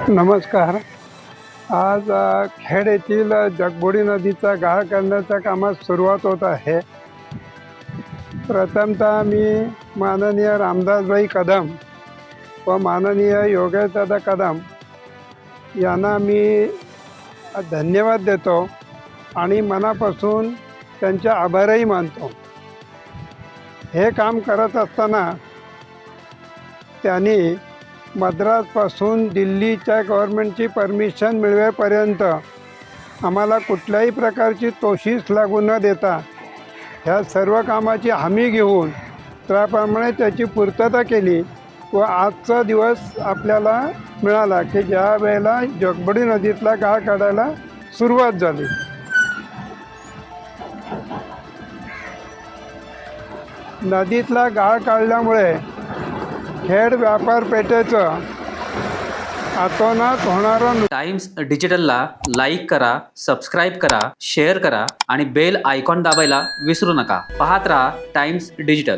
नमस्कार. आज खेड येथील जगबुडी नदीचा गाळ करण्याच्या कामास सुरुवात होत आहे. प्रथमतः मी माननीय रामदासभाई कदम व माननीय योगेशदादा कदम यांना मी धन्यवाद देतो आणि मनापासून त्यांचे आभारही मानतो. हे काम करत असताना त्यांनी मद्रासपासून दिल्लीच्या गव्हर्नमेंटची परमिशन मिळवेपर्यंत आम्हाला कुठल्याही प्रकारची तोशीस लागू न देता ह्या सर्व कामाची हमी घेऊन त्याप्रमाणे त्याची पूर्तता केली व आजचा दिवस आपल्याला मिळाला की ज्या वेळेला जगबुडी नदीतला गाळ काढायला सुरुवात झाली. नदीतला गाळ काढल्यामुळे खेड व्यापार पेठेचं अतोनात होणारं टाइम्स डिजिटलला लाईक करा, सबस्क्राईब करा, शेअर करा आणि बेल आयकॉन दाबायला विसरू नका. पाहत रहा टाइम्स डिजिटल.